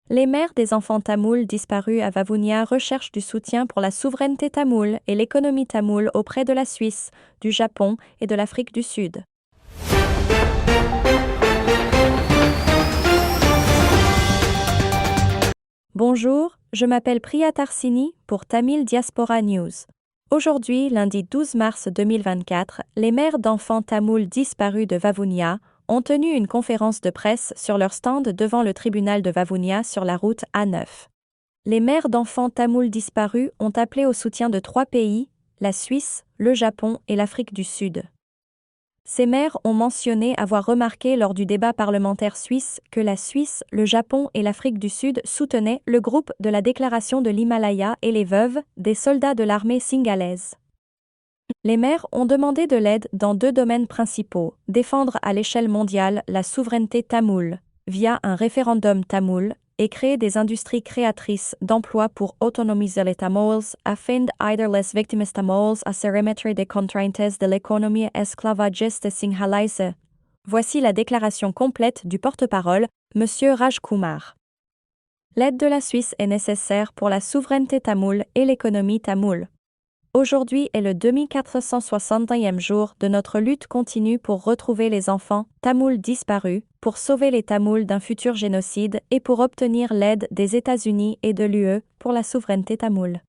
Les mères des enfants tamouls disparus à Vavuniya recherchent du soutien pour la souveraineté tamoule et l'économie tamoule auprès de la Suisse, du Japon et de l'Afrique du Sud. Bonjour, je m'appelle Priya Tarsini pour Tamil Diaspora News. Aujourd'hui, lundi 12 mars 2024, les mères d'enfants tamouls disparus de Vavuniya ont tenu une conférence de presse sur leur stand devant le tribunal de Vavuniya sur la route A9. Les mères d'enfants tamouls disparus ont appelé au soutien de 3 pays, la Suisse, le Japon et l'Afrique du Sud. Ces mères ont mentionné avoir remarqué lors du débat parlementaire suisse que la Suisse, le Japon et l'Afrique du Sud soutenaient le groupe de la déclaration de l'Himalaya et les veuves des soldats de l'armée singalaise. Les mères ont demandé de l'aide dans 2 domaines principaux, défendre à l'échelle mondiale la souveraineté tamoule, via un référendum tamoul, et créer des industries créatrices d'emplois pour autonomiser les Tamouls afin d'aider les victimes tamouls à se remettre des contraintes de l'économie esclavagiste singhalaise. Voici la déclaration complète du porte-parole, M. Raj Kumar. L'aide de la Suisse est nécessaire pour la souveraineté tamoule et l'économie tamoule. Aujourd'hui est le 2461e jour de notre lutte continue pour retrouver les enfants tamouls disparus, pour sauver les Tamouls d'un futur génocide et pour obtenir l'aide des États-Unis et de l'UE pour la souveraineté tamoule.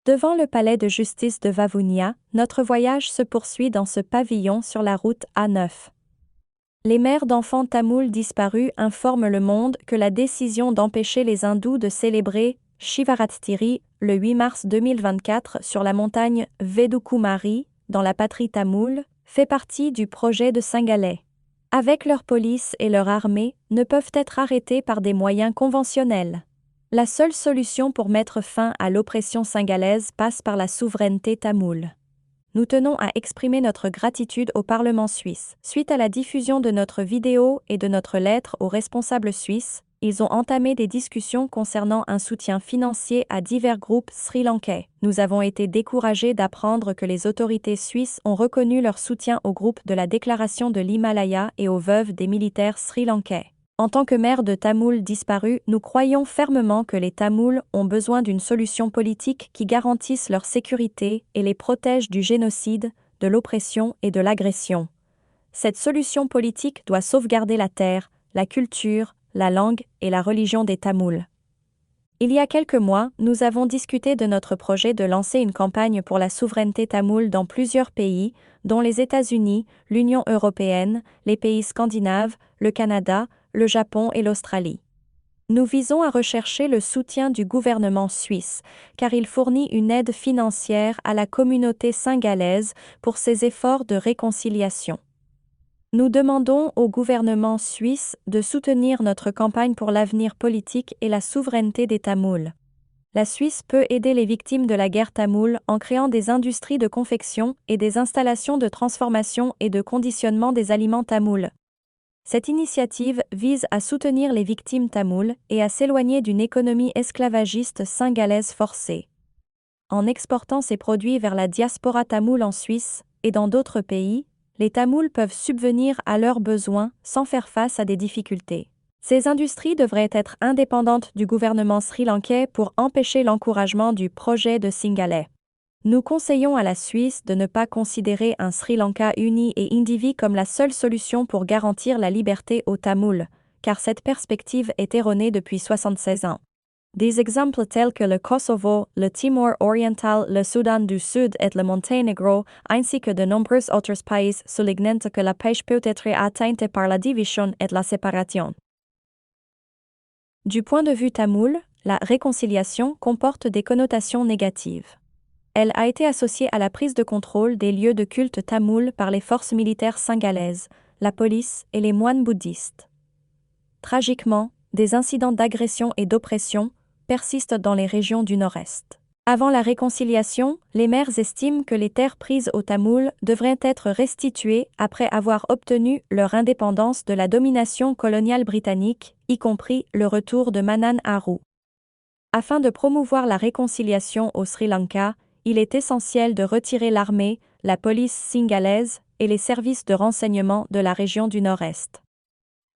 Devant le palais de justice de Vavuniya, notre voyage se poursuit dans ce pavillon sur la route A9. Les mères d'enfants tamouls disparus informent le monde que la décision d'empêcher les hindous de célébrer Shivaratri le 8 mars 2024 sur la montagne Vedukumari, dans la patrie tamoule, fait partie du projet de Singalais. Avec leur police et leur armée, ne peuvent être arrêtés par des moyens conventionnels. La seule solution pour mettre fin à l'oppression singalaise passe par la souveraineté tamoule. Nous tenons à exprimer notre gratitude au Parlement suisse. Suite à la diffusion de notre vidéo et de notre lettre aux responsables suisses, ils ont entamé des discussions concernant un soutien financier à divers groupes sri-lankais. Nous avons été découragés d'apprendre que les autorités suisses ont reconnu leur soutien au groupe de la déclaration de l'Himalaya et aux veuves des militaires sri-lankais. En tant que mère de Tamouls disparus, nous croyons fermement que les Tamouls ont besoin d'une solution politique qui garantisse leur sécurité et les protège du génocide, de l'oppression et de l'agression. Cette solution politique doit sauvegarder la terre, la culture, la langue et la religion des Tamouls. Il y a quelques mois, nous avons discuté de notre projet de lancer une campagne pour la souveraineté tamoule dans plusieurs pays, dont les États-Unis, l'Union européenne, les pays scandinaves, le Canada, le Japon et l'Australie. Nous visons à rechercher le soutien du gouvernement suisse, car il fournit une aide financière à la communauté singalaise pour ses efforts de réconciliation. Nous demandons au gouvernement suisse de soutenir notre campagne pour l'avenir politique et la souveraineté des Tamouls. La Suisse peut aider les victimes de la guerre tamoule en créant des industries de confection et des installations de transformation et de conditionnement des aliments tamouls. Cette initiative vise à soutenir les victimes tamoules et à s'éloigner d'une économie esclavagiste singalaise forcée. En exportant ces produits vers la diaspora tamoule en Suisse et dans d'autres pays, les Tamouls peuvent subvenir à leurs besoins sans faire face à des difficultés. Ces industries devraient être indépendantes du gouvernement sri-lankais pour empêcher l'encouragement du projet de Singalais. Nous conseillons à la Suisse de ne pas considérer un Sri Lanka uni et indivis comme la seule solution pour garantir la liberté aux Tamouls, car cette perspective est erronée depuis 76 ans. Des exemples tels que le Kosovo, le Timor oriental, le Soudan du Sud et le Monténégro, ainsi que de nombreux autres pays soulignent que la paix peut être atteinte par la division et la séparation. Du point de vue tamoul, la réconciliation comporte des connotations négatives. Elle a été associée à la prise de contrôle des lieux de culte tamoul par les forces militaires singalaises, la police et les moines bouddhistes. Tragiquement, des incidents d'agression et d'oppression persistent dans les régions du Nord-Est. Avant la réconciliation, les mères estiment que les terres prises aux Tamouls devraient être restituées après avoir obtenu leur indépendance de la domination coloniale britannique, y compris le retour de Manan Aru. Afin de promouvoir la réconciliation au Sri Lanka, il est essentiel de retirer l'armée, la police singalaise et les services de renseignement de la région du Nord-Est.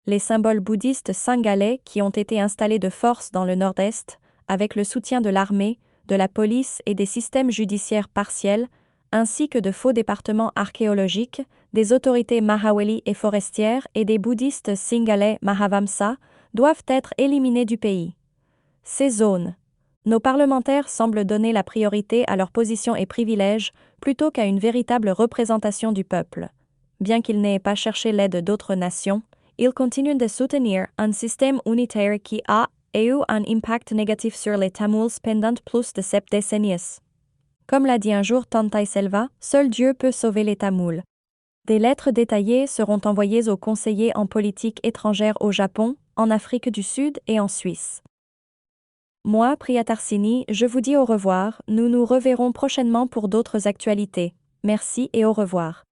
les symboles bouddhistes singalais qui ont été installés de force dans le nord-est, avec le soutien de l'armée, de la police et des systèmes judiciaires partiels, ainsi que de faux départements archéologiques, des autorités Mahaweli et forestières et des bouddhistes singalais Mahavamsa, doivent être éliminés du pays. Ces zones. Nos parlementaires semblent donner la priorité à leurs positions et privilèges plutôt qu'à une véritable représentation du peuple. Bien qu'ils n'aient pas cherché l'aide d'autres nations, ils continuent de soutenir un système unitaire qui a eu un impact négatif sur les Tamouls pendant plus de 7 décennies. Comme l'a dit un jour Tantai Selva, seul Dieu peut sauver les Tamouls. Des lettres détaillées seront envoyées aux conseillers en politique étrangère au Japon, en Afrique du Sud et en Suisse. Moi, Priyatarsini, je vous dis au revoir, nous nous reverrons prochainement pour d'autres actualités. Merci et au revoir.